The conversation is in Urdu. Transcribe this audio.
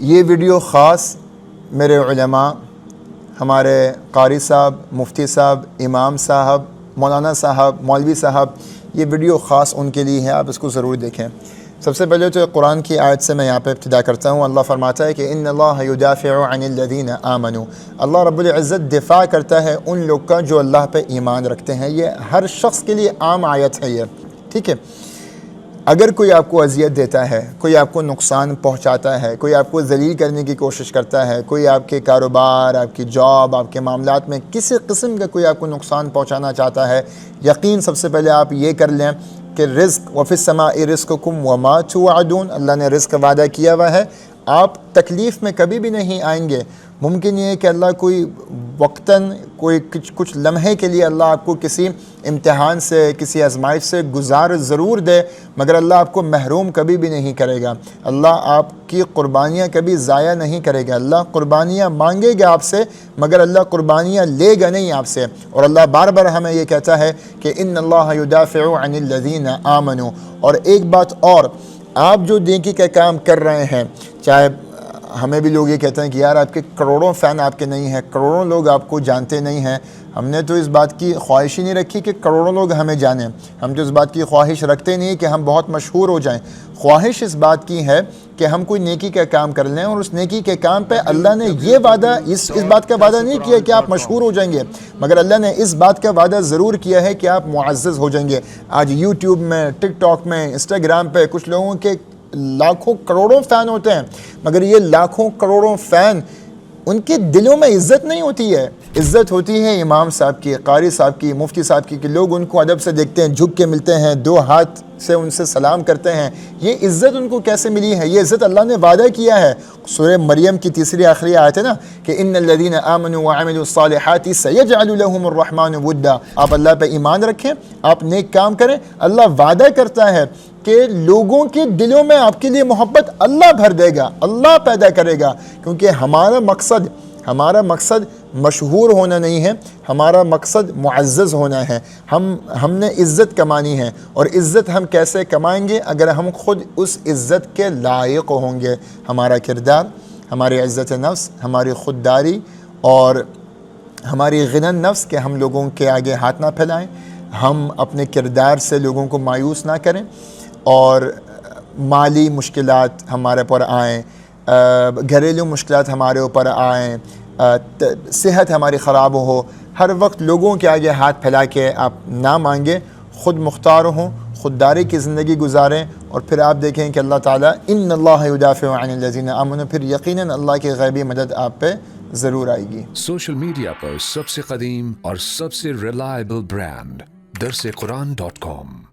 یہ ویڈیو خاص میرے علماء، ہمارے قاری صاحب، مفتی صاحب، امام صاحب، مولانا صاحب، مولوی صاحب، یہ ویڈیو خاص ان کے لیے ہے، آپ اس کو ضرور دیکھیں۔ سب سے پہلے تو قرآن کی آیت سے میں یہاں پہ ابتدا کرتا ہوں۔ اللہ فرماتا ہے کہ ان اللہ یدافع عن الذین آمنوا، اللہ رب العزت دفاع کرتا ہے ان لوگ کا جو اللہ پہ ایمان رکھتے ہیں۔ یہ ہر شخص کے لیے عام آیت ہے یہ، ٹھیک ہے۔ اگر کوئی آپ کو اذیت دیتا ہے، کوئی آپ کو نقصان پہنچاتا ہے، کوئی آپ کو ذلیل کرنے کی کوشش کرتا ہے، کوئی آپ کے کاروبار، آپ کی جاب، آپ کے معاملات میں کسی قسم کا کوئی آپ کو نقصان پہنچانا چاہتا ہے، یقین سب سے پہلے آپ یہ کر لیں کہ رزق وفی السماء رزقکم وما توعدون، اللہ نے رزق کا وعدہ کیا ہوا ہے، آپ تکلیف میں کبھی بھی نہیں آئیں گے۔ ممکن یہ ہے کہ اللہ کوئی وقتاً کوئی کچھ لمحے کے لیے اللہ آپ کو کسی امتحان سے، کسی آزمائش سے گزار ضرور دے، مگر اللہ آپ کو محروم کبھی بھی نہیں کرے گا۔ اللہ آپ کی قربانیاں کبھی ضائع نہیں کرے گا۔ اللہ قربانیاں مانگے گا آپ سے، مگر اللہ قربانیاں لے گا نہیں آپ سے۔ اور اللہ بار بار ہمیں یہ کہتا ہے کہ ان اللہ یدافع عن الذین آمنوا۔ اور ایک بات اور، آپ جو نیکی کا کام کر رہے ہیں، چاہے ہمیں بھی لوگ یہ کہتے ہیں کہ یار آپ کے کروڑوں فین آپ کے نہیں ہیں، کروڑوں لوگ آپ کو جانتے نہیں ہیں۔ ہم نے تو اس بات کی خواہش ہی نہیں رکھی کہ کروڑوں لوگ ہمیں جانیں، ہم تو اس بات کی خواہش رکھتے نہیں کہ ہم بہت مشہور ہو جائیں۔ خواہش اس بات کی ہے کہ ہم کوئی نیکی کا کام کر لیں، اور اس نیکی کے کام پہ اللہ نے یہ وعدہ، اس بات کا وعدہ نہیں کیا کہ آپ مشہور ہو جائیں گے، مگر اللہ نے اس بات کا وعدہ ضرور کیا ہے کہ آپ معزز ہو جائیں گے۔ آج یوٹیوب میں، ٹک ٹاک میں، انسٹاگرام پہ کچھ لوگوں کے لاکھوں کروڑوں فین ہوتے ہیں، مگر یہ لاکھوں کروڑوں فین، ان کے دلوں میں عزت نہیں ہوتی ہے۔ عزت ہوتی ہے امام صاحب کی، قاری صاحب کی، مفتی صاحب کی، کہ لوگ ان کو ادب سے دیکھتے ہیں، جھک کے ملتے ہیں، دو ہاتھ سے ان سے سلام کرتے ہیں۔ یہ عزت ان کو کیسے ملی ہے؟ یہ عزت اللہ نے وعدہ کیا ہے۔ سورہ مریم کی تیسری آخری آیت ہے نا کہ ان الذین آمنوا وعملوا الصالحات سیجعل لهم الرحمن ودا۔ آپ اللہ پہ ایمان رکھیں، آپ نیک کام کریں، اللہ وعدہ کرتا ہے کہ لوگوں کے دلوں میں آپ کے لیے محبت اللہ بھر دے گا، اللہ پیدا کرے گا۔ کیونکہ ہمارا مقصد مشہور ہونا نہیں ہے، ہمارا مقصد معزز ہونا ہے۔ ہم نے عزت کمانی ہے، اور عزت ہم کیسے کمائیں گے؟ اگر ہم خود اس عزت کے لائق ہوں گے۔ ہمارا کردار، ہماری عزت نفس، ہماری خودداری اور ہماری غنى نفس کہ ہم لوگوں کے آگے ہاتھ نہ پھیلائیں، ہم اپنے کردار سے لوگوں کو مایوس نہ کریں، اور مالی مشکلات ہمارے پر آئیں، گھریلو مشکلات ہمارے اوپر آئیں، صحت ہماری خراب ہو، ہر وقت لوگوں کے آگے ہاتھ پھیلا کے آپ نہ مانگیں، خود مختار ہوں، خودداری کی زندگی گزاریں، اور پھر آپ دیکھیں کہ اللہ تعالیٰ ان اللہ یدافع عن الذین آمنوا، پھر یقیناً اللہ کی غیبی مدد آپ پہ ضرور آئے گی۔ سوشل میڈیا پر سب سے قدیم اور سب سے ریلائبل برانڈ درسقرآن.com